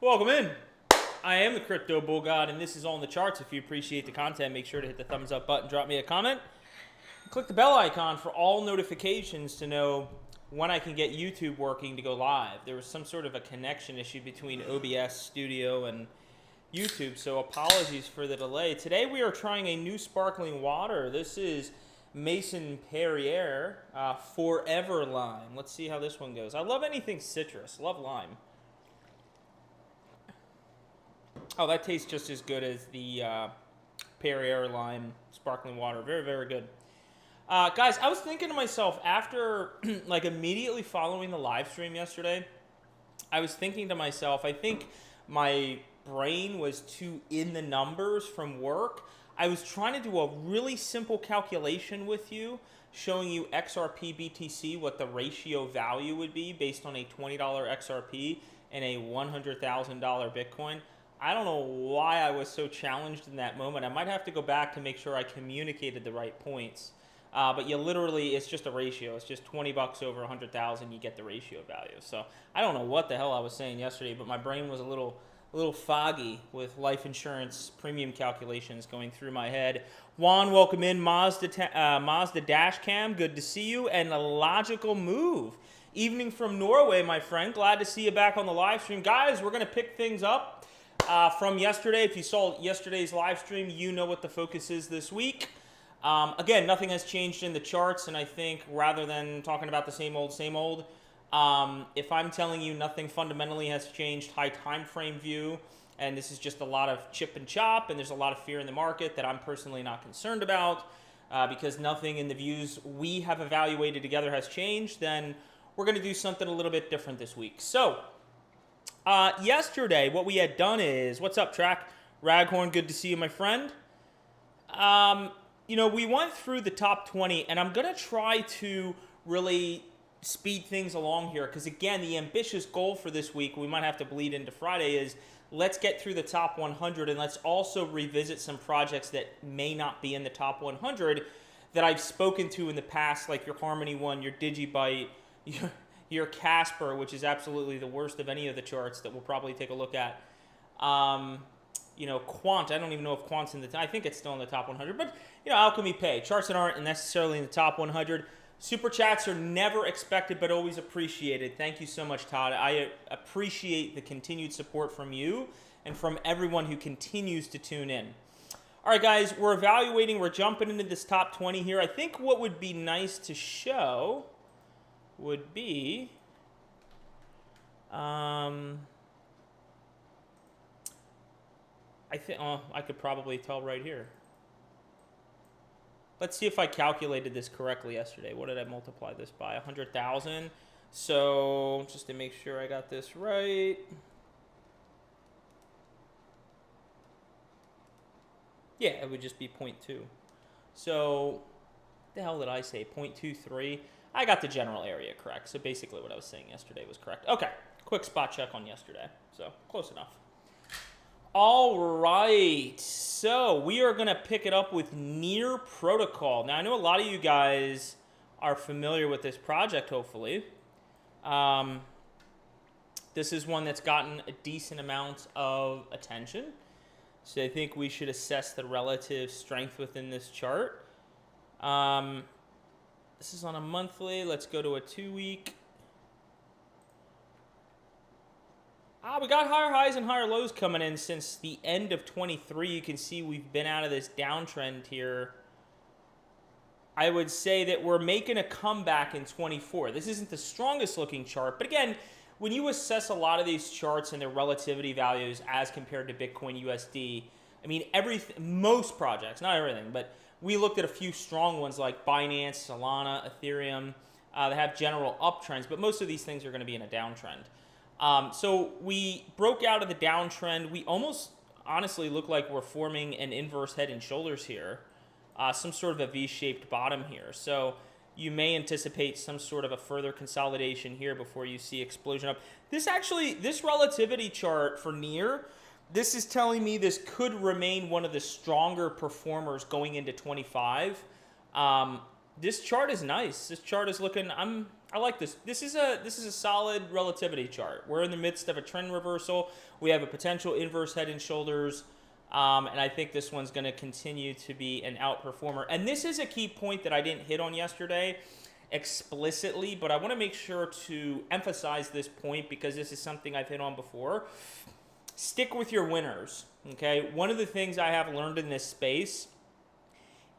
Welcome in. I am the Crypto Bull God, and this is All in the Charts. If you appreciate the content, make sure to hit the thumbs up button, drop me a comment. Click the bell icon for all notifications to know when I can get YouTube working to go live. There was some sort of a connection issue between OBS Studio and YouTube, so apologies for the delay. Today we are trying a new sparkling water. This is Maison Perrier Forever Lime. Let's see how this one goes. I love anything citrus. Love lime. Oh, that tastes just as good as the Perrier Lime sparkling water. Very, very good. Guys, I was thinking to myself after, like, immediately following the live stream yesterday, I was thinking to myself, I think my brain was too in the numbers from work. I was trying to do a really simple calculation with you, showing you XRP BTC, what the ratio value would be based on a $20 XRP and a $100,000 Bitcoin. I don't know why I was so challenged in that moment. I might have to go back to make sure I communicated the right points. But you literally, it's just a ratio. It's just 20 bucks over 100,000, you get the ratio value. So I don't know what the hell I was saying yesterday, but my brain was a little foggy with life insurance premium calculations going through my head. Juan, welcome in. Mazda Dash Cam, good to see you. And a logical move. Evening from Norway, my friend. Glad to see you back on the live stream. Guys, we're going to pick things up from yesterday. If you saw yesterday's live stream, you know what the focus is this week. Again, nothing has changed in the charts, and I think rather than talking about the same old, if I'm telling you nothing fundamentally has changed, high time frame view, and this is just a lot of chip and chop, and there's a lot of fear in the market that I'm personally not concerned about, because nothing in the views we have evaluated together has changed, then we're going to do something a little bit different this week. So, yesterday, what we had done is, what's up, Track? Raghorn, good to see you, my friend. You know, we went through the top 20, and I'm going to try to really speed things along here, because, again, the ambitious goal for this week, we might have to bleed into Friday, is let's get through the top 100, and let's also revisit some projects that may not be in the top 100 that I've spoken to in the past, like your Harmony one, your Digibyte, your Casper, which is absolutely the worst of any of the charts that we'll probably take a look at. You know, Quant, I don't even know if Quant's in the I think it's still in the top 100, but, you know, Alchemy Pay. Charts that aren't necessarily in the top 100. Super chats are never expected, but always appreciated. Thank you so much, Todd. I appreciate the continued support from you and from everyone who continues to tune in. All right, guys, we're evaluating. We're jumping into this top 20 here. I think what would be nice to show would be I think I could probably tell right here. Let's see if I calculated this correctly yesterday. What did I multiply this by? 100,000. So just to make sure I got this right. Yeah, it would just be 0.2. So what the hell did I say? 0.23. I got the general area correct. So basically what I was saying yesterday was correct. Okay, quick spot check on yesterday. So close enough. All right, so we are going to pick it up with Near Protocol. Now, I know a lot of you guys are familiar with this project, hopefully. This is one that's gotten a decent amount of attention. So I think we should assess the relative strength within this chart. This is on a monthly. Let's go to a 2-week. We got higher highs and higher lows coming in since the end of 23. You can see we've been out of this downtrend here. I would say that we're making a comeback in 24. This isn't the strongest looking chart, but again, when you assess a lot of these charts and their relativity values as compared to Bitcoin USD, I mean, most projects, not everything, but we looked at a few strong ones like Binance, Solana, Ethereum, that have general uptrends, but most of these things are going to be in a downtrend. So we broke out of the downtrend. We almost honestly look like we're forming an inverse head and shoulders here, some sort of a V-shaped bottom here. So you may anticipate some sort of a further consolidation here before you see explosion up. This relativity chart for Near, this is telling me this could remain one of the stronger performers going into 25. This chart is nice. This chart is looking, I'm I like this. This is a solid relativity chart. We're in the midst of a trend reversal. We have a potential inverse head and shoulders, and I think this one's going to continue to be an outperformer. And this is a key point that I didn't hit on yesterday explicitly, but I want to make sure to emphasize this point because this is something I've hit on before. Stick with your winners, okay? One of the things I have learned in this space,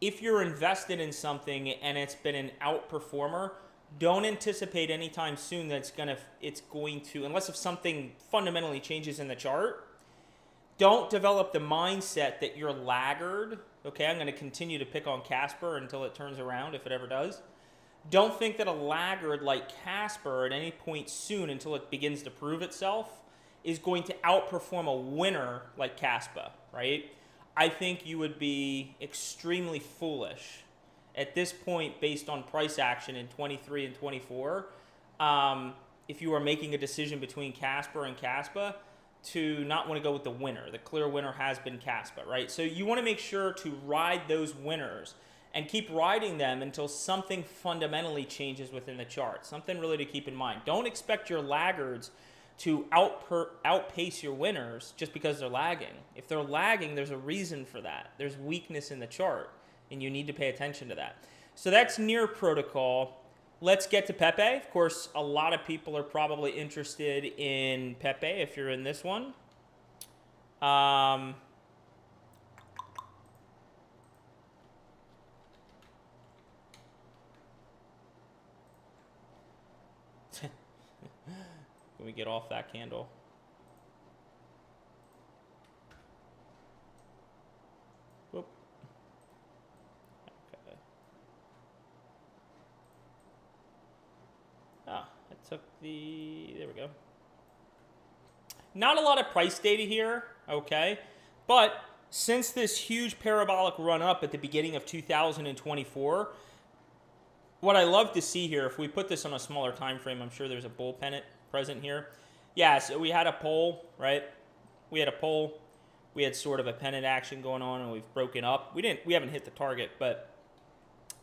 if you're invested in something and it's been an outperformer, don't anticipate anytime soon that it's going to, unless if something fundamentally changes in the chart, don't develop the mindset that you're laggard, okay? I'm going to continue to pick on Casper until it turns around, if it ever does. Don't think that a laggard like Casper at any point soon until it begins to prove itself is going to outperform a winner like Casper, right? I think you would be extremely foolish at this point based on price action in 23 and 24 if you are making a decision between Casper and Casper to not want to go with the winner. The clear winner has been Casper, right? So you want to make sure to ride those winners and keep riding them until something fundamentally changes within the chart. Something really to keep in mind. Don't expect your laggards to outpace your winners just because they're lagging. If they're lagging, there's a reason for that. There's weakness in the chart, and you need to pay attention to that. So that's near protocol. Let's get to Pepe. Of course, a lot of people are probably interested in Pepe if you're in this one. Can we get off that candle? Whoop. Okay. It took the, there we go. Not a lot of price data here, okay? But since this huge parabolic run up at the beginning of 2024, what I love to see here, if we put this on a smaller time frame, I'm sure there's a bull pennant present here. Yeah, so we had a pull, right? We had a pull. We had sort of a pennant action going on, and we've broken up. We haven't hit the target, but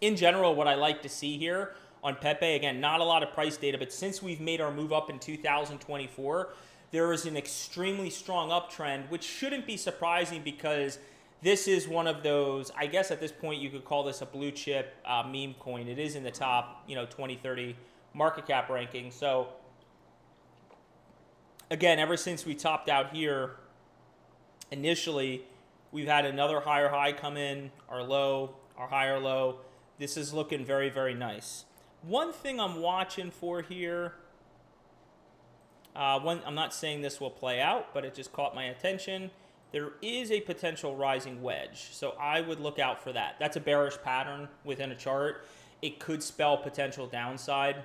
in general, what I like to see here on Pepe, again, not a lot of price data, but since we've made our move up in 2024, there is an extremely strong uptrend, which shouldn't be surprising because this is one of those, I guess at this point you could call this a blue chip meme coin. It is in the top, 20, 30 market cap ranking. So again, ever since we topped out here, initially, we've had another higher high come in, our low, our higher low. This is looking very, very nice. One thing I'm watching for here, I'm not saying this will play out, but it just caught my attention. There is a potential rising wedge, so I would look out for that. That's a bearish pattern within a chart. It could spell potential downside.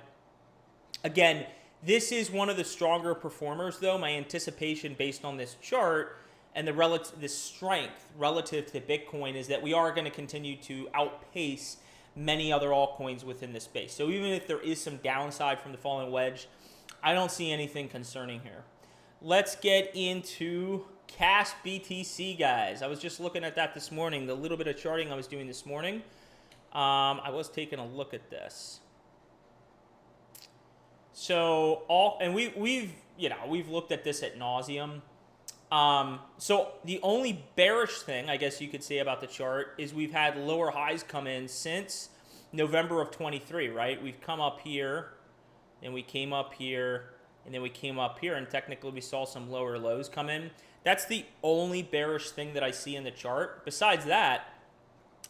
Again, this is one of the stronger performers, though. My anticipation based on this chart and the strength relative to Bitcoin is that we are going to continue to outpace many other altcoins within this space. So even if there is some downside from the falling wedge, I don't see anything concerning here. Let's get into CAS BTC, guys. I was just looking at that this morning, the little bit of charting I was doing this morning. I was taking a look at this. So we've looked at this at nauseum. So the only bearish thing I guess you could say about the chart is we've had lower highs come in since November of 23, right? We've come up here, and we came up here, and then we came up here, and technically we saw some lower lows come in. That's the only bearish thing that I see in the chart. Besides that,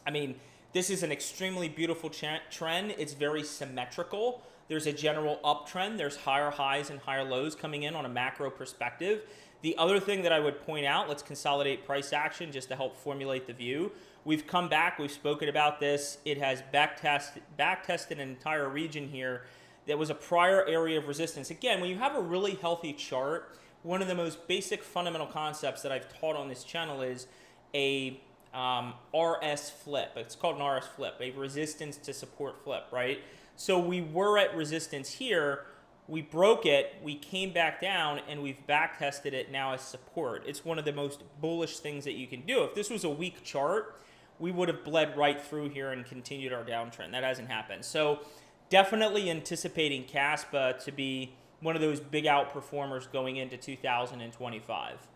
I mean, this is an extremely beautiful trend. It's very symmetrical. There's a general uptrend. There's higher highs and higher lows coming in on a macro perspective. The other thing that I would point out, let's consolidate price action just to help formulate the view. We've come back. We've spoken about this. It has backtested an entire region here that was a prior area of resistance. Again, when you have a really healthy chart, one of the most basic fundamental concepts that I've taught on this channel is a RS flip. It's called an RS flip, a resistance to support flip, right? So we were at resistance here. We broke it, we came back down, and we've back tested it now as support. It's one of the most bullish things that you can do. If this was a weak chart, we would have bled right through here and continued our downtrend. That hasn't happened. So Definitely anticipating Caspa to be one of those big outperformers going into 2025.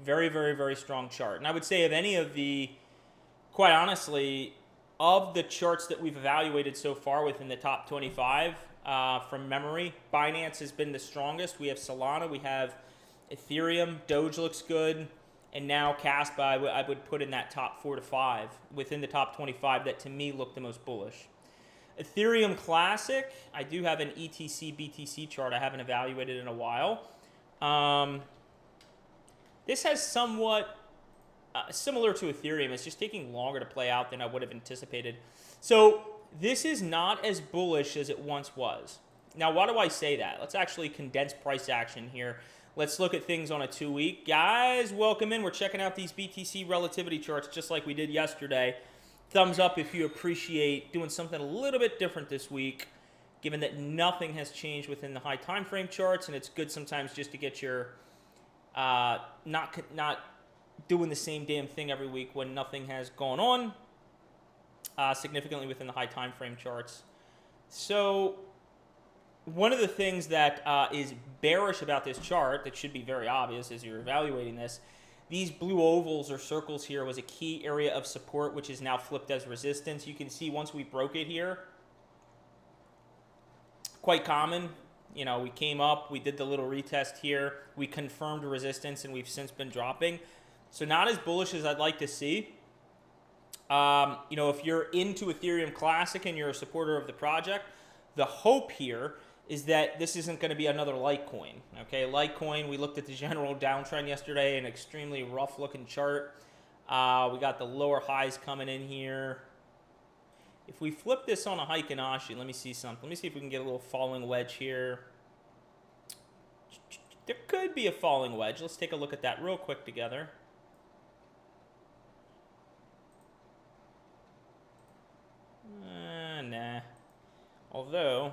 Very, very, very strong chart. And I would say of any of the, quite honestly, of the charts that we've evaluated so far within the top 25, from memory, Binance has been the strongest. We have Solana, we have Ethereum, Doge looks good, and now Caspa I would put in that top 4 to 5 within the top 25 that to me look the most bullish. Ethereum Classic, I do have an ETC BTC chart I haven't evaluated in a while. This has somewhat similar to Ethereum. It's just taking longer to play out than I would have anticipated. So this is not as bullish as it once was. Now, why do I say that? Let's actually condense price action here. Let's look at things on a 2-week. Guys, welcome in. We're checking out these BTC relativity charts just like we did yesterday. Thumbs up if you appreciate doing something a little bit different this week, given that nothing has changed within the high time frame charts, and it's good sometimes just to get your not doing the same damn thing every week when nothing has gone on significantly within the high time frame charts. So one of the things that is bearish about this chart that should be very obvious as you're evaluating this, these blue ovals or circles here was a key area of support, which is now flipped as resistance. You can see once we broke it here, quite common. You know, we came up, we did the little retest here, we confirmed resistance, and we've since been dropping. So not as bullish as I'd like to see. You know, if you're into Ethereum Classic and you're a supporter of the project, the hope here is that this isn't going to be another Litecoin. Okay, Litecoin, we looked at the general downtrend yesterday, an extremely rough looking chart. We got the lower highs coming in here. If we flip this on a Heikin-Ashi, let me see something. Let me see if we can get a little falling wedge here. There could be a falling wedge. Let's take a look at that real quick together. Nah. Although,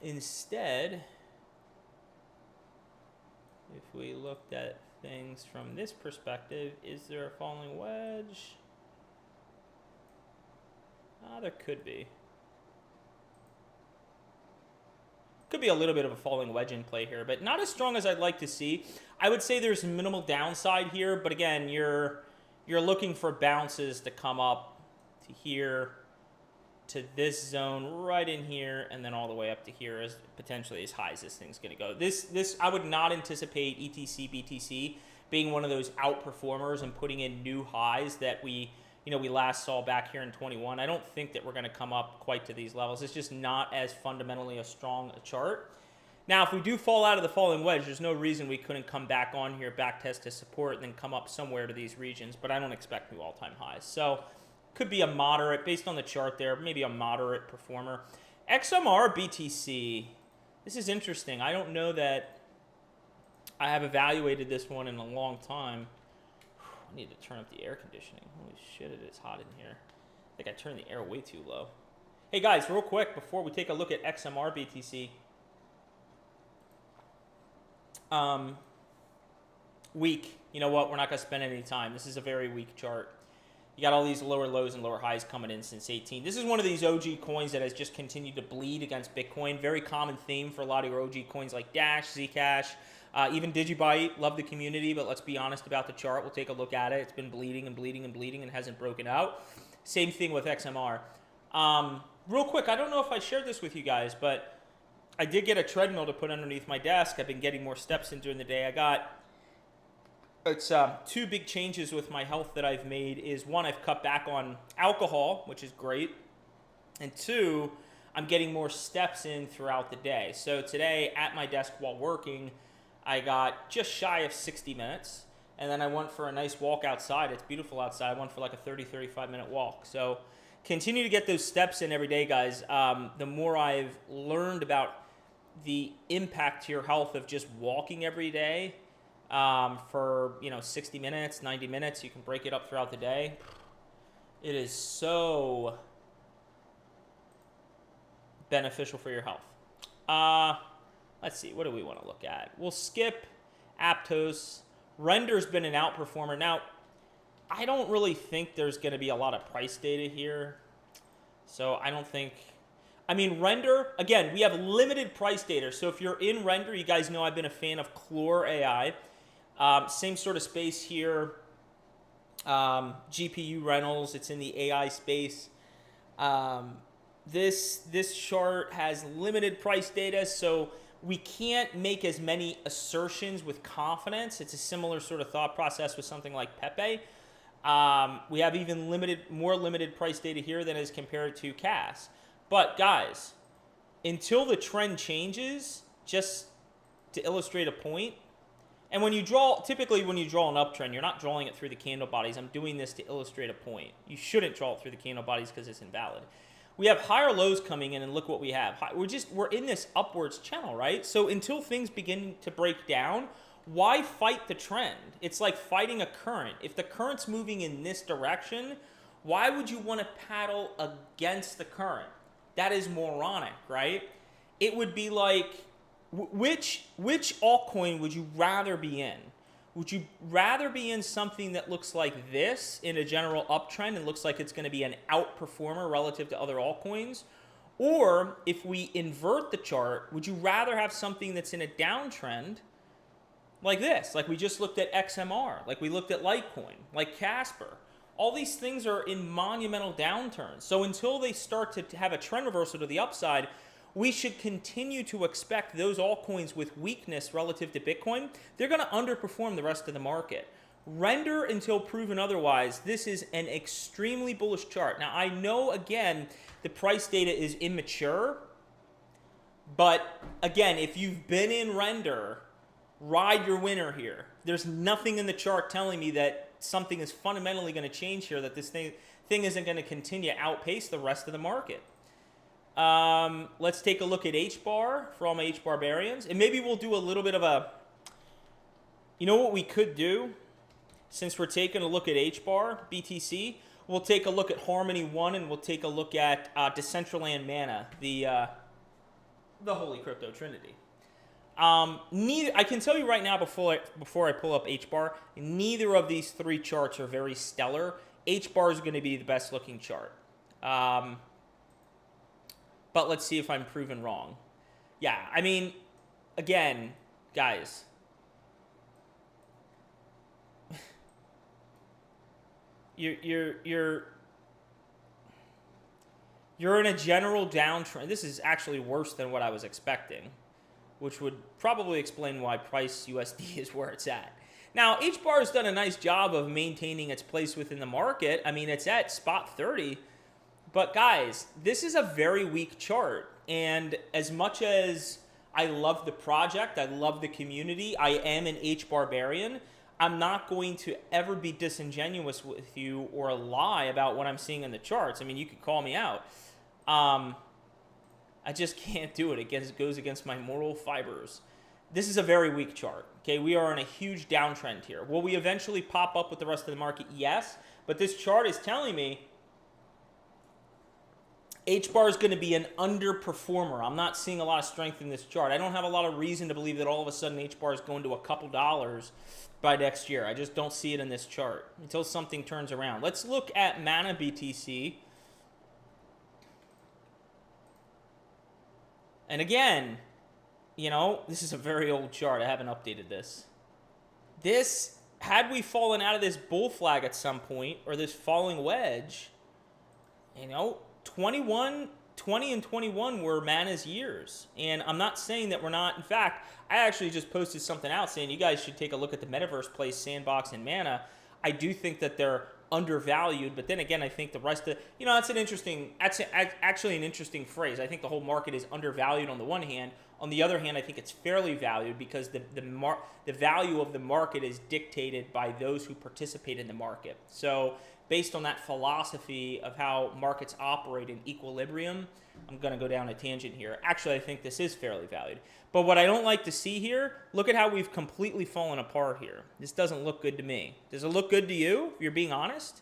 instead, if we looked at things from this perspective, is there a falling wedge? There could be. Could be a little bit of a falling wedge in play here, but not as strong as I'd like to see. I would say there's minimal downside here, but again, you're looking for bounces to come up to here, to this zone right in here, and then all the way up to here as potentially as high as this thing's going to go. This I would not anticipate ETC BTC being one of those outperformers and putting in new highs that we last saw back here in 21. I don't think that we're going to come up quite to these levels. It's just not as fundamentally a strong a chart. Now, if we do fall out of the falling wedge, there's no reason we couldn't come back on here, back test to support, and then come up somewhere to these regions, but I don't expect new all-time highs. So could be a moderate, based on the chart there, maybe a moderate performer. XMR BTC, this is interesting. I don't know that I have evaluated this one in a long time. I need to turn up the air conditioning. Holy shit, it is hot in here. I think I turned the air way too low. Hey guys, real quick, before we take a look at XMR BTC. Weak. You know what? We're not going to spend any time. This is a very weak chart. You got all these lower lows and lower highs coming in since 18. This is one of these OG coins that has just continued to bleed against Bitcoin. Very common theme for a lot of your OG coins like Dash, Zcash, even Digibyte. Love the community, but let's be honest about the chart. We'll take a look at it. It's been bleeding and bleeding and bleeding and hasn't broken out. Same thing with XMR. Real quick, I don't know if I shared this with you guys, but I did get a treadmill to put underneath my desk. I've been getting more steps in during the day. It's two big changes with my health that I've made is one, I've cut back on alcohol, which is great. And two, I'm getting more steps in throughout the day. So today at my desk while working, I got just shy of 60 minutes. And then I went for a nice walk outside. It's beautiful outside. I went for like a 30, 35 minute walk. So continue to get those steps in every day, guys. The more I've learned about the impact to your health of just walking every day, for 60 minutes, 90 minutes, you can break it up throughout the day. It is so beneficial for your health. Let's see, what do we want to look at? We'll skip Aptos. Render's been an outperformer. Now, I don't really think there's going to be a lot of price data here. So I don't think, I mean, render, again, we have limited price data. So if you're in render, you guys know I've been a fan of Clore AI. Same sort of space here. GPU rentals, it's in the AI space. This chart has limited price data, so we can't make as many assertions with confidence. It's a similar sort of thought process with something like Pepe. We have even more limited price data here than is compared to CAS. But guys, until the trend changes, just to illustrate a point, and typically when you draw an uptrend, you're not drawing it through the candle bodies. I'm doing this to illustrate a point. You shouldn't draw it through the candle bodies because it's invalid. We have higher lows coming in, and look what we have. We're in this upwards channel, right? So until things begin to break down, why fight the trend? It's like fighting a current. If the current's moving in this direction, why would you want to paddle against the current? That is moronic, right? It would be like, which altcoin would you rather be in? Would you rather be in something that looks like this in a general uptrend and looks like it's going to be an outperformer relative to other altcoins? Or if we invert the chart, would you rather have something that's in a downtrend like this, like we just looked at XMR, like we looked at Litecoin, like Casper? All these things are in monumental downturns. So until they start to have a trend reversal to the upside, we should continue to expect those altcoins with weakness relative to Bitcoin. They're going to underperform the rest of the market. Render until proven otherwise. This is an extremely bullish chart. Now, I know, again, the price data is immature. But, again, if you've been in render, ride your winner here. There's nothing in the chart telling me that something is fundamentally going to change here, that this thing isn't going to continue to outpace the rest of the market. Let's take a look at H-bar for all my H-barbarians. And maybe we'll do a little bit of a, you know what we could do? Since we're taking a look at H-bar, BTC, we'll take a look at Harmony 1 and we'll take a look at Decentraland Mana, the Holy Crypto Trinity. I can tell you right now before I pull up H-bar, neither of these three charts are very stellar. H-bar is going to be the best looking chart. But let's see if I'm proven wrong. Yeah, I mean, again, guys, you're in a general downtrend. This is actually worse than what I was expecting, which would probably explain why price USD is where it's at. Now, H-bar has done a nice job of maintaining its place within the market. I mean, it's at spot 30. But guys, this is a very weak chart. And as much as I love the project, I love the community, I am an H-barbarian, I'm not going to ever be disingenuous with you or lie about what I'm seeing in the charts. I mean, you could call me out. I just can't do it. It goes against my moral fibers. This is a very weak chart. Okay, we are in a huge downtrend here. Will we eventually pop up with the rest of the market? Yes, but this chart is telling me H-bar is going to be an underperformer. I'm not seeing a lot of strength in this chart. I don't have a lot of reason to believe that all of a sudden H-bar is going to a couple dollars by next year. I just don't see it in this chart until something turns around. Let's look at Mana BTC. And again, you know, this is a very old chart. I haven't updated this. Had we fallen out of this bull flag at some point, or this falling wedge, you know, 20 and 21 were Mana's years. And I'm not saying that we're not. In fact, I actually just posted something out saying you guys should take a look at the Metaverse plays Sandbox and Mana. I do think that they're undervalued, but then again, I think the rest of, you know, that's actually an interesting phrase. I think the whole market is undervalued on the one hand. On the other hand, I think it's fairly valued because the value of the market is dictated by those who participate in the market. So based on that philosophy of how markets operate in equilibrium, I'm going to go down a tangent here. Actually, I think this is fairly valued. But what I don't like to see here, look at how we've completely fallen apart here. This doesn't look good to me. Does it look good to you, if you're being honest?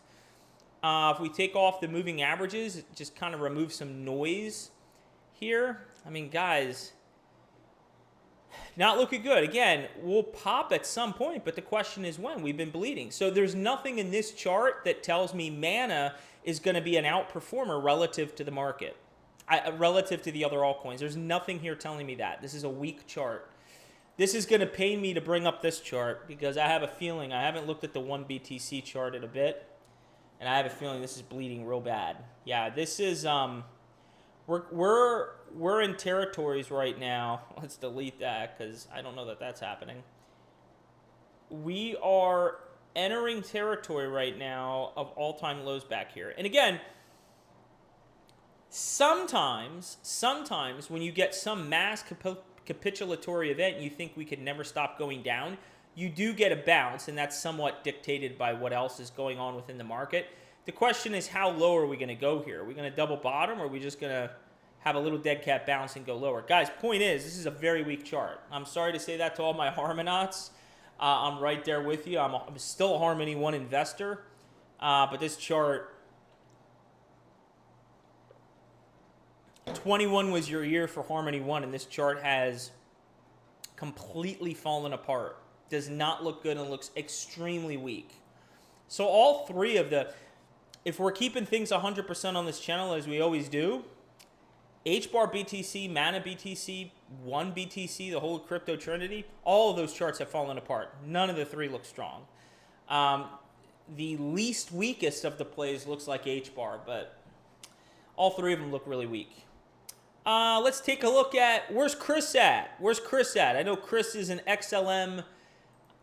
If we take off the moving averages, it just kind of removes some noise here. I mean, guys, not looking good. Again, we'll pop at some point, but the question is when. We've been bleeding. So there's nothing in this chart that tells me Mana is going to be an outperformer relative to the market, relative to the other altcoins. There's nothing here telling me that. This is a weak chart. This is going to pain me to bring up this chart because I have a feeling, I haven't looked at the 1 BTC chart in a bit, and I have a feeling this is bleeding real bad. Yeah, this is, we're in territories right now. Let's delete that because I don't know that that's happening. We are entering territory right now of all-time lows back here. And again, sometimes when you get some mass capitulatory event and you think we could never stop going down, you do get a bounce, and that's somewhat dictated by what else is going on within the market. The question is, how low are we going to go here? Are we going to double bottom, or are we just going to have a little dead cat bounce and go lower? Guys, point is, this is a very weak chart. I'm sorry to say that to all my Harmonauts. I'm right there with you. I'm still a Harmony 1 investor, but this chart, 21 was your year for Harmony 1, and this chart has completely fallen apart. Does not look good and looks extremely weak. So all three of the, if we're keeping things 100% on this channel as we always do, HBAR BTC, Mana BTC, 1 BTC, the whole crypto trinity, all of those charts have fallen apart. None of the three look strong. The least weakest of the plays looks like HBAR, but all three of them look really weak. Let's take a look at, where's Chris at? Where's Chris at? I know Chris is an XLM.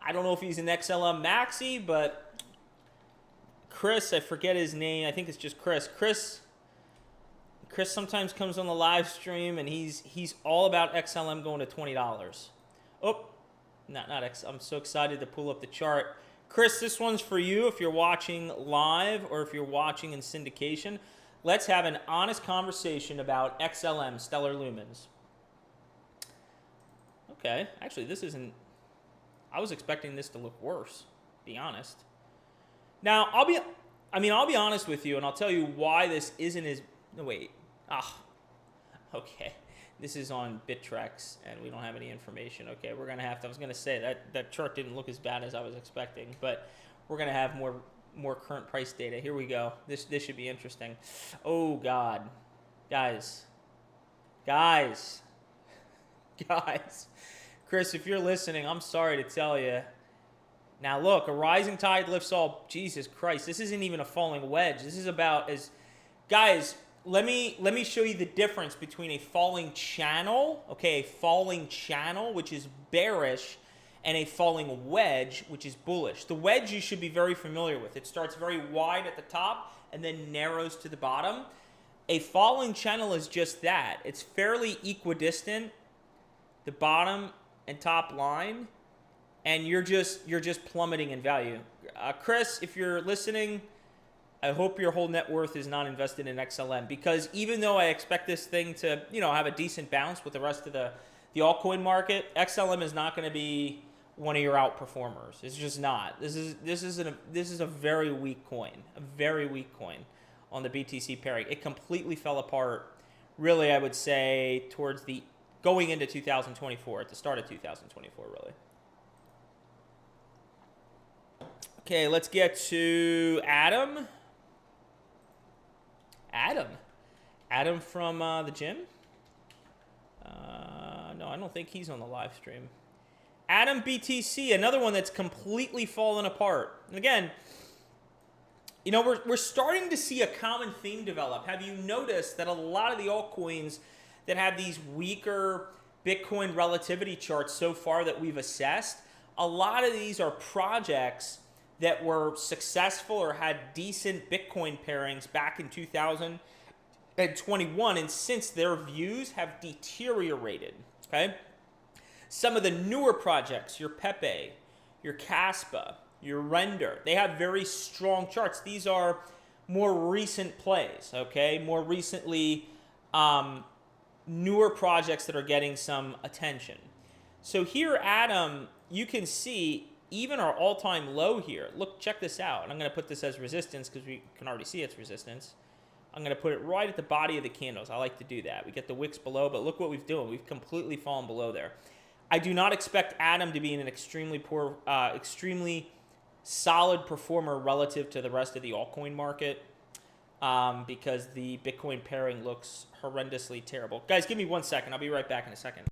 I don't know if he's an XLM Maxi, but Chris, I forget his name. I think it's just Chris. Chris sometimes comes on the live stream, and he's all about XLM going to $20. Oh, not X. I'm so excited to pull up the chart. Chris, this one's for you if you're watching live or if you're watching in syndication. Let's have an honest conversation about XLM, Stellar Lumens. Okay, actually, this isn't, I was expecting this to look worse, to be honest. Now, I'll be honest with you, and I'll tell you why this isn't as, no, wait. Okay. This is on Bittrex, and we don't have any information. Okay, we're going to have to, I was going to say, that chart didn't look as bad as I was expecting, but we're going to have more current price data. Here we go. This should be interesting. Oh, God. Guys. Chris, if you're listening, I'm sorry to tell you. Now, look, a rising tide lifts all. Jesus Christ, this isn't even a falling wedge. This is about as... Guys... Let me show you the difference between a falling channel, okay, a falling channel, which is bearish, and a falling wedge, which is bullish. The wedge you should be very familiar with. It starts very wide at the top and then narrows to the bottom. A falling channel is just that. It's fairly equidistant, the bottom and top line, and you're just plummeting in value. Chris, if you're listening, I hope your whole net worth is not invested in XLM, because even though I expect this thing to, have a decent bounce with the rest of the altcoin market, XLM is not going to be one of your outperformers. It's just not. This is a very weak coin, on the BTC pairing. It completely fell apart. Really, I would say towards going into 2024, at the start of 2024, really. Okay, let's get to Adam. Adam from the gym? No, I don't think he's on the live stream. Adam BTC, another one that's completely fallen apart. And again, we're starting to see a common theme develop. Have you noticed that a lot of the altcoins that have these weaker Bitcoin relativity charts so far that we've assessed, a lot of these are projects that were successful or had decent Bitcoin pairings back in 2021, and since their views have deteriorated, okay? Some of the newer projects, your Pepe, your Caspa, your Render, they have very strong charts. These are more recent plays, okay? More recently, newer projects that are getting some attention. So here, Adam, you can see even our all-time low here. Look, check this out. And I'm going to put this as resistance because we can already see its resistance. I'm going to put it right at the body of the candles. I like to do that. We get the wicks below, but look what we've done. We've completely fallen below there. I do not expect Adam to be in an extremely solid performer relative to the rest of the altcoin market. because the Bitcoin pairing looks horrendously terrible. Guys, give me 1 second. I'll be right back in a second.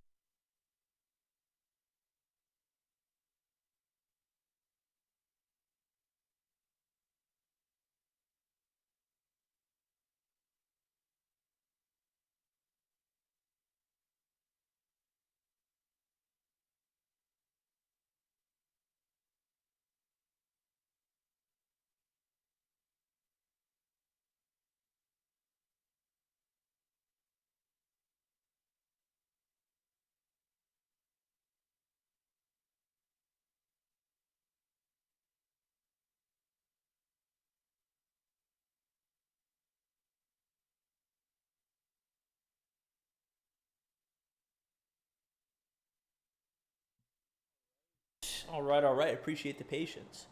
All right, all right. Appreciate the patience.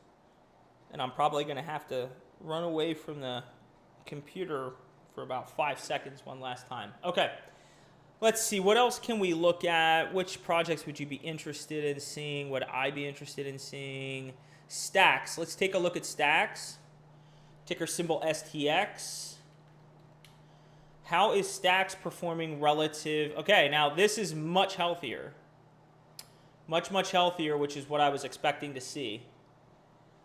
And I'm probably going to have to run away from the computer for about 5 seconds one last time. Okay, let's see. What else can we look at? Which projects would you be interested in seeing? Would I be interested in seeing? Stacks. Let's take a look at Stacks. Ticker symbol STX. How is Stacks performing relative? Okay, now this is much healthier. Much healthier, which is what I was expecting to see.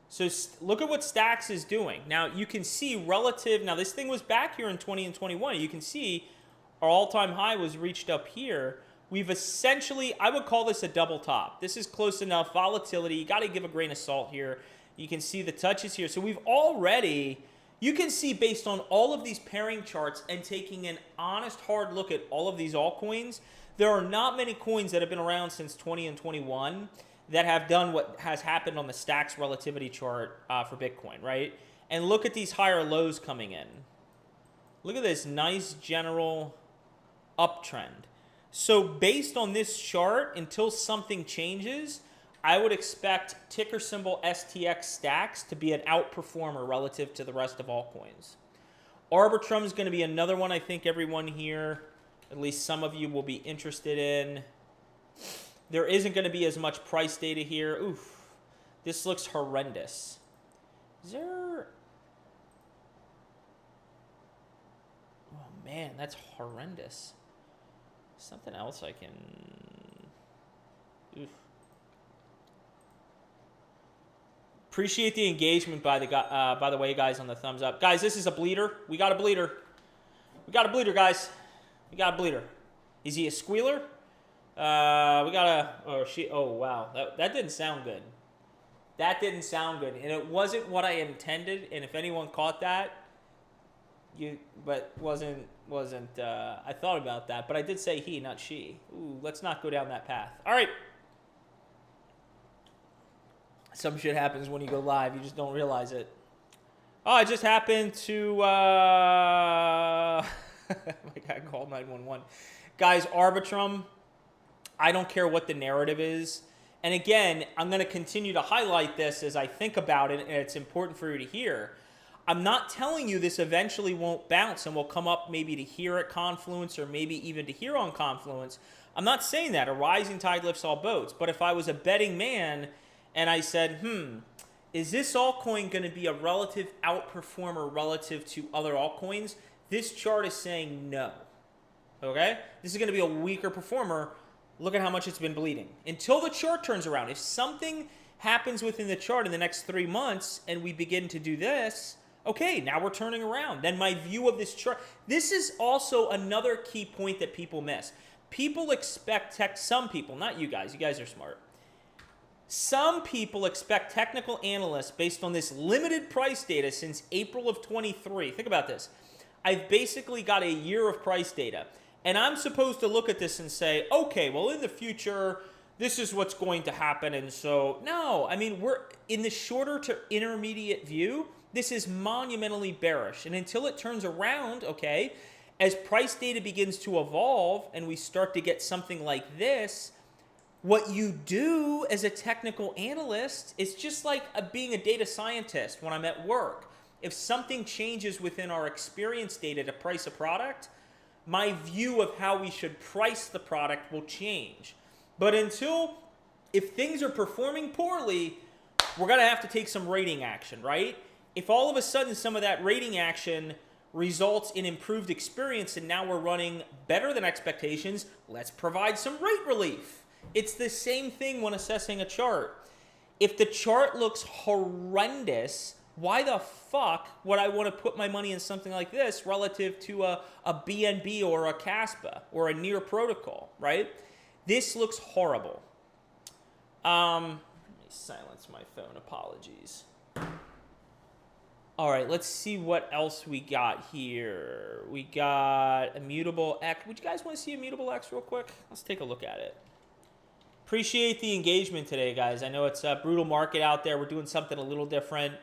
So look at what Stacks is doing. Now you can see relative, now this thing was back here in 20 and 21. You can see our all-time high was reached up here. We've essentially, I would call this a double top. This is close enough. Volatility, you got to give a grain of salt here. You can see the touches here. So we've already, you can see based on all of these pairing charts and taking an honest hard look at all of these altcoins, there are not many coins that have been around since 20 and 21 that have done what has happened on the Stacks relativity chart for Bitcoin, right? And look at these higher lows coming in. Look at this nice general uptrend. So based on this chart, until something changes, I would expect ticker symbol STX Stacks to be an outperformer relative to the rest of altcoins. Arbitrum is going to be another one I think everyone here, at least some of you, will be interested in. There isn't going to be as much price data here. Oof, this looks horrendous. Is there... Oh man, that's horrendous. Something else I can... Oof. Appreciate the engagement by the way, guys, on the thumbs up. Guys, this is a bleeder. We got a bleeder. We got a bleeder, guys. We got a bleeder. Is he a squealer? We got a... Oh, she... Oh, wow. That didn't sound good. That didn't sound good. And it wasn't what I intended. And if anyone caught that, but wasn't... I thought about that. But I did say he, not she. Ooh, let's not go down that path. All right. Some shit happens when you go live. You just don't realize it. Oh, I just happened to... my guy called 911. Guys, Arbitrum, I don't care what the narrative is. And again, I'm going to continue to highlight this as I think about it, and it's important for you to hear. I'm not telling you this eventually won't bounce and will come up maybe to here at Confluence or maybe even to here on Confluence. I'm not saying that. A rising tide lifts all boats. But if I was a betting man and I said, is this altcoin going to be a relative outperformer relative to other altcoins? This chart is saying no. Okay? This is going to be a weaker performer. Look at how much it's been bleeding. Until the chart turns around. If something happens within the chart in the next 3 months and we begin to do this, okay, now we're turning around. Then my view of this chart. This is also another key point that people miss. People expect some people, not you guys are smart. Some people expect technical analysts based on this limited price data since April of 23. Think about this. I've basically got a year of price data. And I'm supposed to look at this and say, okay, well, in the future, this is what's going to happen. And so, no, I mean, we're in the shorter to intermediate view, this is monumentally bearish. And until it turns around, okay, as price data begins to evolve and we start to get something like this, what you do as a technical analyst is just like being a data scientist when I'm at work. If something changes within our experience data to price a product, my view of how we should price the product will change. But if things are performing poorly, we're going to have to take some rating action, right? If all of a sudden some of that rating action results in improved experience, and now we're running better than expectations. Let's provide some rate relief. It's the same thing when assessing a chart. If the chart looks horrendous, why the fuck would I want to put my money in something like this relative to a BNB or a CASPA or a near protocol, right? This looks horrible. Let me silence my phone. Apologies. All right, let's see what else we got here. We got Immutable X. Would you guys want to see Immutable X real quick? Let's take a look at it. Appreciate the engagement today, guys. I know it's a brutal market out there. We're doing something a little different.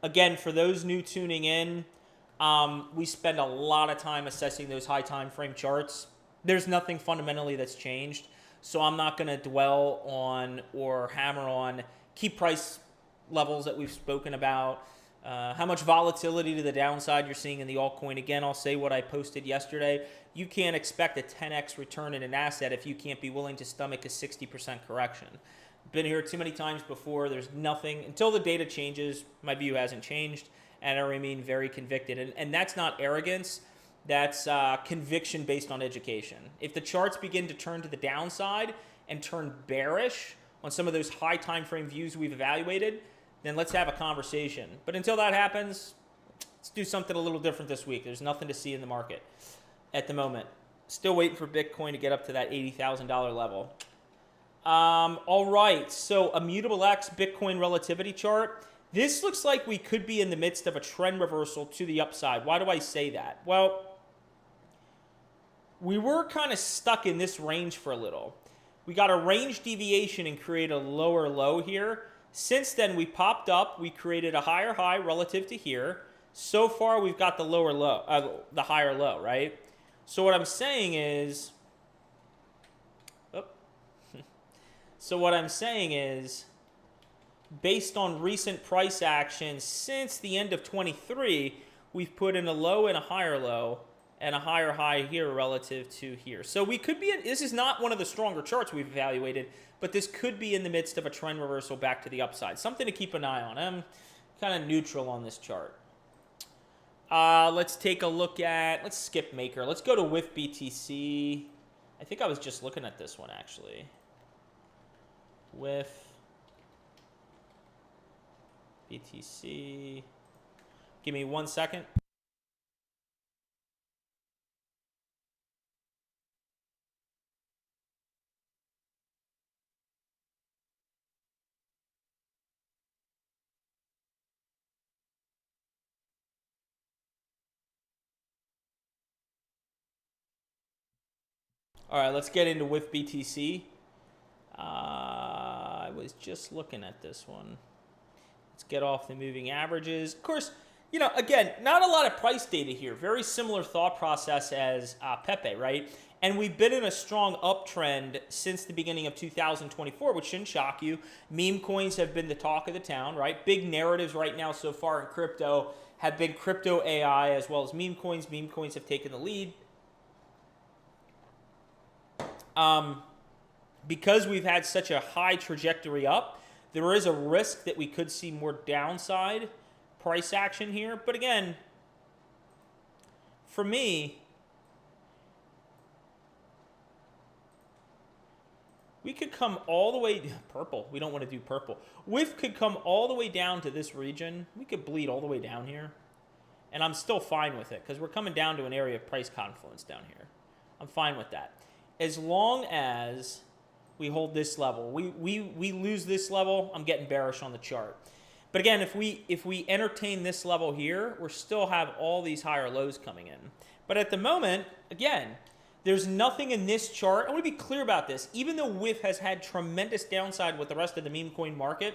Again, for those new tuning in, we spend a lot of time assessing those high time frame charts. There's nothing fundamentally that's changed, so I'm not going to dwell on or hammer on key price levels that we've spoken about. How much volatility to the downside you're seeing in the altcoin. Again, I'll say what I posted yesterday. You can't expect a 10x return in an asset if you can't be willing to stomach a 60% correction. Been here too many times before. There's nothing, until the data changes, my view hasn't changed, and I remain very convicted. And that's not arrogance. That's conviction based on education. If the charts begin to turn to the downside and turn bearish on some of those high time frame views we've evaluated, then let's have a conversation. But until that happens, let's do something a little different this week. There's nothing to see in the market at the moment. Still waiting for Bitcoin to get up to that $80,000 level. All right, so Immutable X Bitcoin relativity chart. This looks like we could be in the midst of a trend reversal to the upside. Why do I say that? Well, we were kind of stuck in this range for a little. We got a range deviation and created a lower low here. Since then, we popped up. We created a higher high relative to here. So far, we've got the lower low, the higher low, right? So what I'm saying is, based on recent price action since the end of 23, we've put in a low and a higher low and a higher high here relative to here. So we could be in, this is not one of the stronger charts we've evaluated, but this could be in the midst of a trend reversal back to the upside. Something to keep an eye on. I'm kind of neutral on this chart. Let's take a look at, let's skip Maker. Let's go to WIF BTC. I think I was just looking at this one actually. WIF BTC. Give me 1 second. All right, let's get into WIF BTC. I was just looking at this one. Let's get off the moving averages. Of course, you know, again, not a lot of price data here. Very similar thought process as Pepe, right? And we've been in a strong uptrend since the beginning of 2024, which shouldn't shock you. Meme coins have been the talk of the town, right? Big narratives right now so far in crypto have been crypto AI as well as meme coins. Meme coins have taken the lead. Because we've had such a high trajectory up, there is a risk that we could see more downside price action here. But again, for me, we could come all the way, purple, we don't want to do purple. WIF could come all the way down to this region. We could bleed all the way down here. And I'm still fine with it because we're coming down to an area of price confluence down here. I'm fine with that. As long as we hold this level. We lose this level, I'm getting bearish on the chart. But again, if we entertain this level here, we still have all these higher lows coming in. But at the moment, again, there's nothing in this chart. I want to be clear about this. Even though WIF has had tremendous downside with the rest of the meme coin market,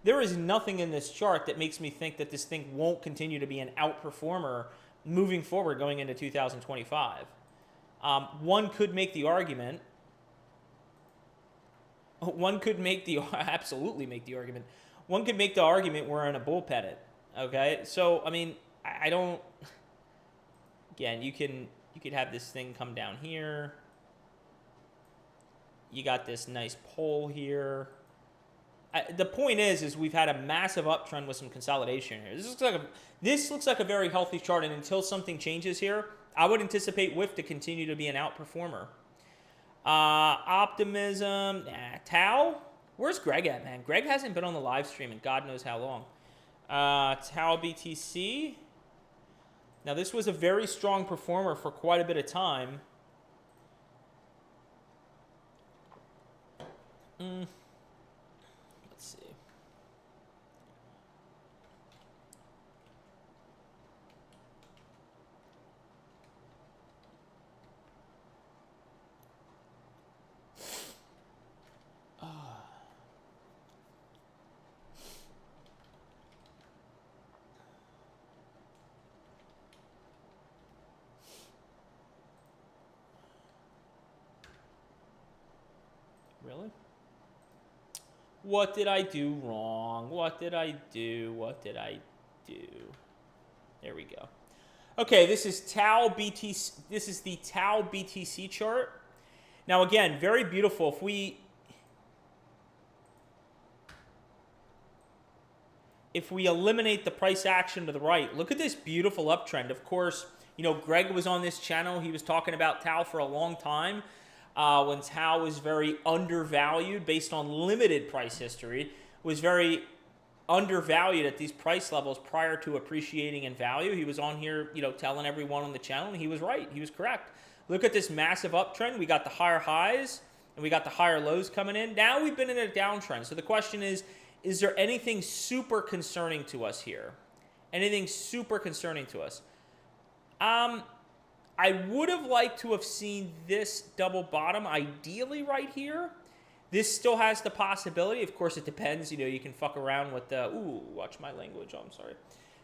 there is nothing in this chart that makes me think that this thing won't continue to be an outperformer moving forward going into 2025. One could make the argument. Absolutely make the argument. One could make the argument we're in a bull pennant. Okay, so I mean, I don't. Again, you could have this thing come down here. You got this nice pole here. the point is we've had a massive uptrend with some consolidation here. This looks like a very healthy chart, and until something changes here, I would anticipate WIF to continue to be an outperformer. Optimism, Tau. Where's Greg at, man? Greg hasn't been on the live stream in God knows how long. Tau BTC. Now, this was a very strong performer for quite a bit of time. Let's see. Really? What did I do wrong? What did I do? What did I do? There we go. Okay, this is Tau BTC. This is the Tau BTC chart. Now again, very beautiful. If we eliminate the price action to the right, look at this beautiful uptrend. Of course, you know, Greg was on this channel. He was talking about Tau for a long time. When Tau was very undervalued based on limited price history, was very undervalued at these price levels prior to appreciating in value. He was on here, you know, telling everyone on the channel, and he was right. He was correct. Look at this massive uptrend. We got the higher highs, and we got the higher lows coming in. Now we've been in a downtrend. So the question is there anything super concerning to us here? Anything super concerning to us? I would have liked to have seen this double bottom, ideally right here. This still has the possibility. Of course, it depends. You know, you can fuck around with the, watch my language. Oh, I'm sorry.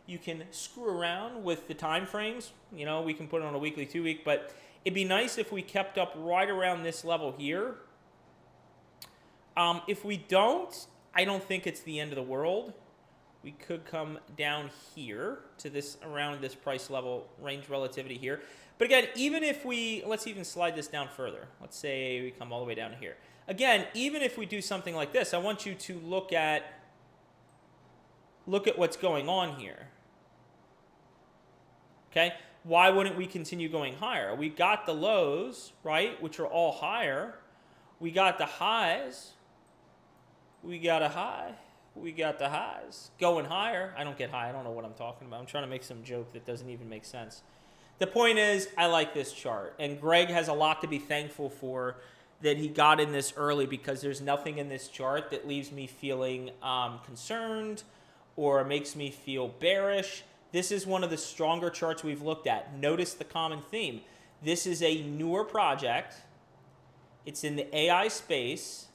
You can screw around with the time frames. You know, we can put it on a weekly, 2 week, but it'd be nice if we kept up right around this level here. If we don't, I don't think it's the end of the world. We could come down here to this, around this price level range relativity here. But again, even if we, let's even slide this down further. Let's say we come all the way down here. Again, even if we do something like this, I want you to look at what's going on here. Okay? Why wouldn't we continue going higher? We got the lows, right, which are all higher. We got the highs. We got a high. We got the highs. Going higher. I don't get high. I don't know what I'm talking about. I'm trying to make some joke that doesn't even make sense. The point is, I like this chart. And Greg has a lot to be thankful for that he got in this early, because there's nothing in this chart that leaves me feeling concerned or makes me feel bearish. This is one of the stronger charts we've looked at. Notice the common theme. This is a newer project. It's in the AI space.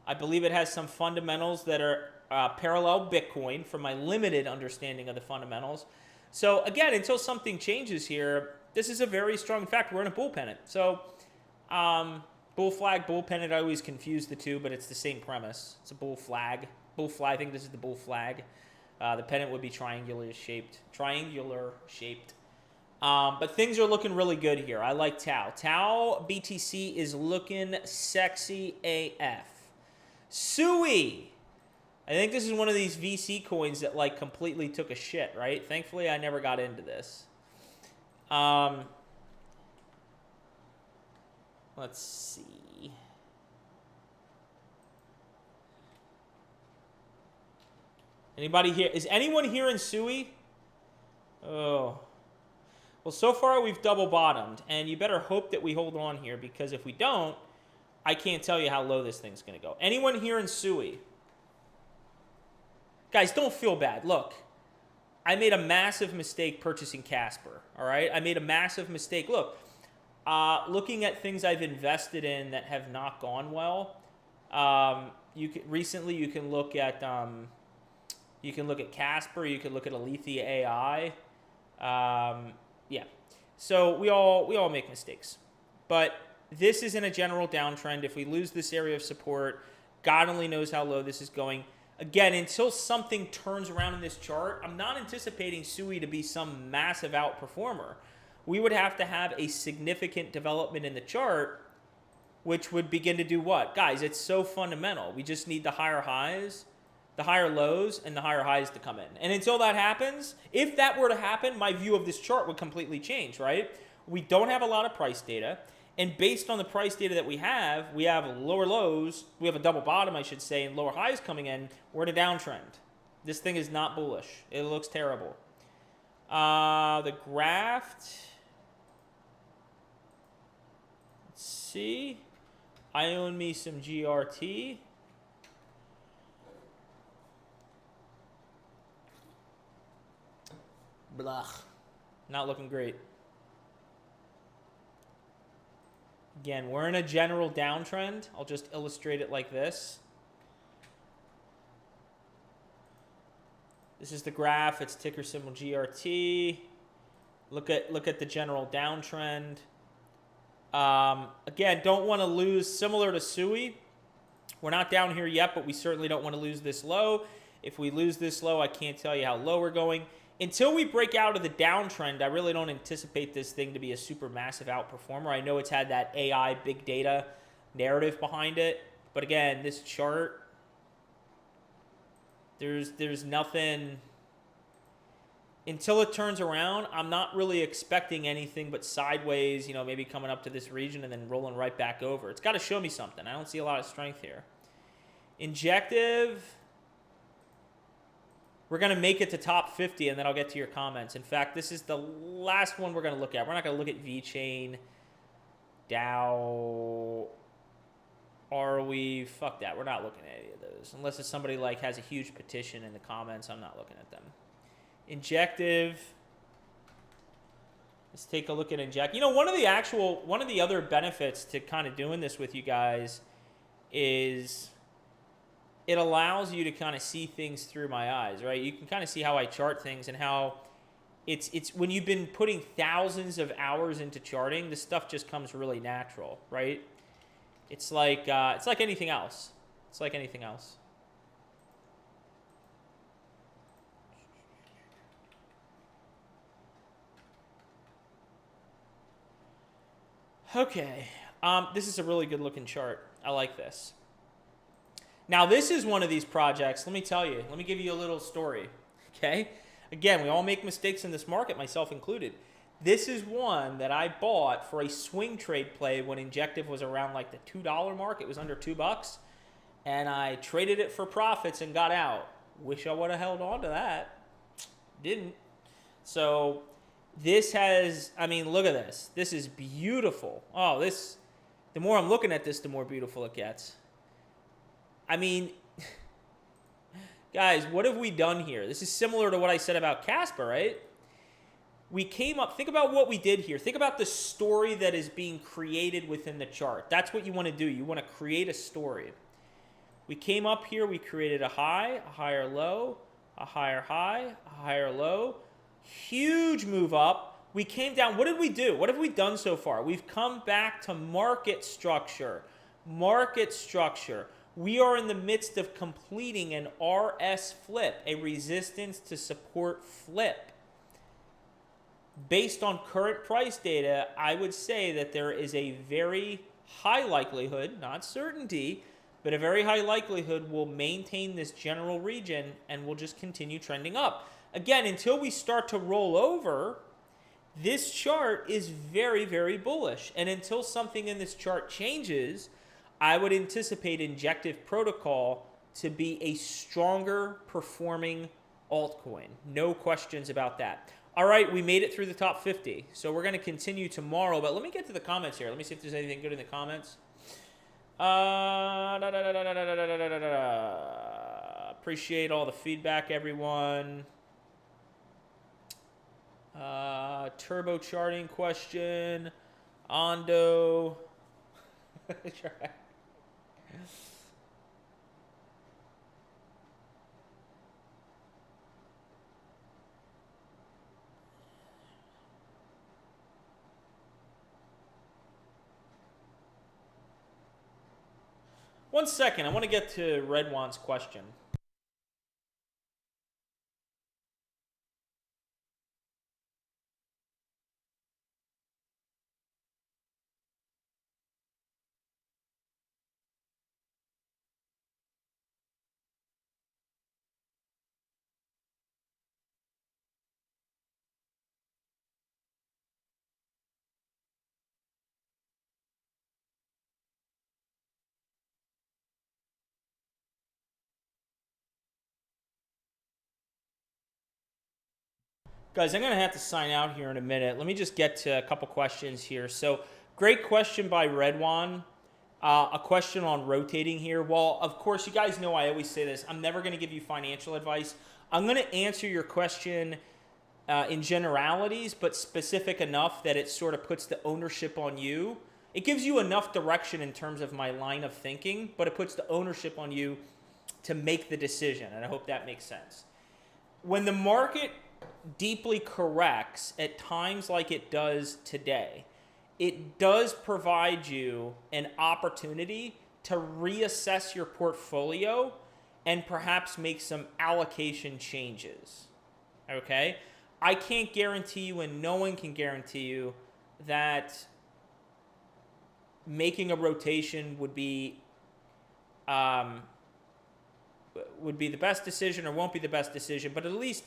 I believe it has some fundamentals that are parallel Bitcoin from my limited understanding of the fundamentals. So again, until something changes here, this is a very strong, in fact, we're in a bull pennant. So bull flag, bull pennant, I always confuse the two, but it's the same premise. It's a bull flag. Bull flag, I think this is the bull flag. The pennant would be triangular shaped. But things are looking really good here. I like Tau. Tau BTC is looking sexy AF. Sui. I think this is one of these VC coins that like completely took a shit, right? Thankfully, I never got into this. Let's see. Anybody here? Is anyone here in Sui? Oh. Well, so far we've double bottomed, and you better hope that we hold on here, because if we don't, I can't tell you how low this thing's going to go. Anyone here in Sui? Guys, don't feel bad. Look, I made a massive mistake purchasing Casper, all right? I made a massive mistake. Look, looking at things I've invested in that have not gone well, recently you can look at Casper, you can look at Alethea AI. Yeah. So we all make mistakes. But this is in a general downtrend. If we lose this area of support, God only knows how low this is going. Again, until something turns around in this chart, I'm not anticipating Sui to be some massive outperformer. We would have to have a significant development in the chart which would begin to do what? Guys, it's so fundamental. We just need the higher highs, the higher lows, and the higher highs to come in. And until that happens, if that were to happen, my view of this chart would completely change, right? We don't have a lot of price data. And based on the price data that we have lower lows, we have a double bottom, I should say, and lower highs coming in. We're in a downtrend. This thing is not bullish. It looks terrible. The graph, let's see. I own me some GRT. Blah. Not looking great. Again, we're in a general downtrend. I'll just illustrate it like this. This is the graph. It's ticker symbol GRT. Look at the general downtrend. Again, don't want to lose, similar to SUI. We're not down here yet, but we certainly don't want to lose this low. If we lose this low, I can't tell you how low we're going. Until we break out of the downtrend, I really don't anticipate this thing to be a super massive outperformer. I know it's had that AI big data narrative behind it. But again, this chart, there's nothing. Until it turns around, I'm not really expecting anything but sideways, you know, maybe coming up to this region and then rolling right back over. It's got to show me something. I don't see a lot of strength here. Injective, we're going to make it to top 50, and then I'll get to your comments. In fact, this is the last one we're going to look at. We're not going to look at VeChain, Dow, Arweave. Fuck that. We're not looking at any of those. Unless it's somebody like has a huge petition in the comments, I'm not looking at them. Injective. Let's take a look at Inject. You know, one of the other benefits to kind of doing this with you guys is it allows you to kind of see things through my eyes, right? You can kind of see how I chart things and how it's when you've been putting thousands of hours into charting, this stuff just comes really natural, right? It's like anything else. It's like anything else. Okay, this is a really good looking chart. I like this. Now, this is one of these projects. Let me tell you. Let me give you a little story. Okay? Again, we all make mistakes in this market, myself included. This is one that I bought for a swing trade play when Injective was around like the $2 mark. It was under $2. And I traded it for profits and got out. Wish I would have held on to that. Didn't. So this has, I mean, look at this. This is beautiful. Oh, this, the more I'm looking at this, the more beautiful it gets. I mean, guys, what have we done here? This is similar to what I said about Casper, right? We came up, think about what we did here. Think about the story that is being created within the chart. That's what you want to do. You want to create a story. We came up here, we created a high, a higher low, a higher high, a higher low. Huge move up. We came down. What did we do? What have we done so far? We've come back to market structure. Market structure. We are in the midst of completing an RS flip, a resistance to support flip. Based on current price data, I would say that there is a very high likelihood, not certainty, but a very high likelihood we'll maintain this general region and we'll just continue trending up. Again, until we start to roll over, this chart is very, very bullish. And until something in this chart changes, I would anticipate Injective Protocol to be a stronger performing altcoin. No questions about that. All right, we made it through the top 50. So we're going to continue tomorrow. But let me get to the comments here. Let me see if there's anything good in the comments. Appreciate all the feedback, everyone. Turbo charting question. Ondo. 1 second. I want to get to Redwan's question. Guys, I'm going to have to sign out here in a minute. Let me just get to a couple questions here. So, great question by Redwan. A question on rotating here. Well, of course, you guys know I always say this. I'm never going to give you financial advice. I'm going to answer your question in generalities, but specific enough that it sort of puts the ownership on you. It gives you enough direction in terms of my line of thinking, but it puts the ownership on you to make the decision, and I hope that makes sense. When the market deeply corrects at times like it does today, it does provide you an opportunity to reassess your portfolio and perhaps make some allocation changes. Okay? I can't guarantee you, and no one can guarantee you, that making a rotation would be the best decision or won't be the best decision, but at least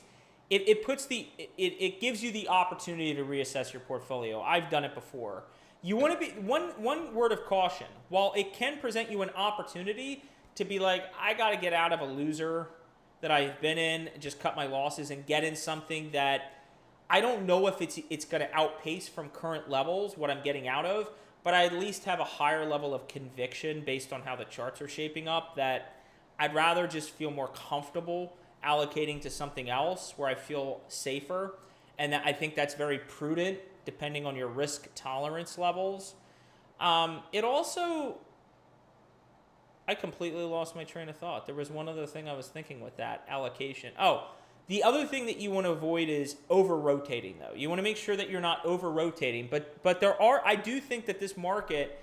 it gives you the opportunity to reassess your portfolio. I've done it before. You want to be one word of caution. While it can present you an opportunity to be like, I got to get out of a loser that I've been in, just cut my losses and get in something that I don't know if it's going to outpace from current levels what I'm getting out of, but I at least have a higher level of conviction based on how the charts are shaping up that I'd rather just feel more comfortable allocating to something else where I feel safer. And I think that's very prudent depending on your risk tolerance levels. It also, I completely lost my train of thought. There was one other thing I was thinking with that allocation. Oh, the other thing that you want to avoid is over-rotating, though. You want to make sure that you're not over-rotating. But I do think that this market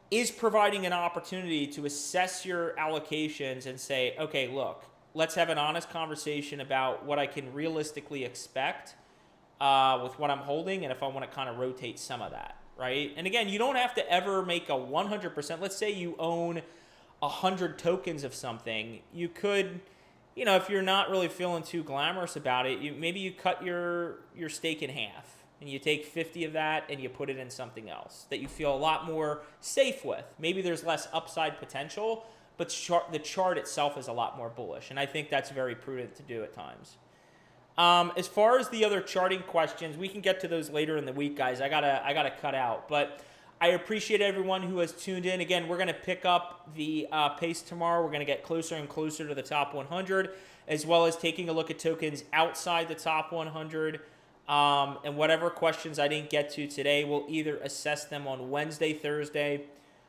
is providing an opportunity to assess your allocations and say, okay, look, let's have an honest conversation about what I can realistically expect with what I'm holding and if I want to kind of rotate some of that, right? And again, you don't have to ever make a 100%. Let's say you own 100 tokens of something. You could, if you're not really feeling too glamorous about it, maybe you cut your stake in half and you take 50 of that and you put it in something else that you feel a lot more safe with. Maybe there's less upside potential, but the chart itself is a lot more bullish, and I think that's very prudent to do at times. As far as the other charting questions, we can get to those later in the week, guys. I gotta cut out, but I appreciate everyone who has tuned in. Again, we're gonna pick up the pace tomorrow. We're gonna get closer and closer to the top 100, as well as taking a look at tokens outside the top 100. And whatever questions I didn't get to today, we'll either assess them on Wednesday, Thursday,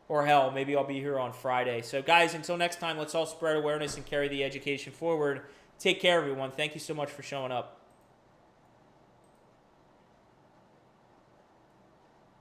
or hell, maybe I'll be here on Friday. So guys, until next time, let's all spread awareness and carry the education forward. Take care, everyone. Thank you so much for showing up.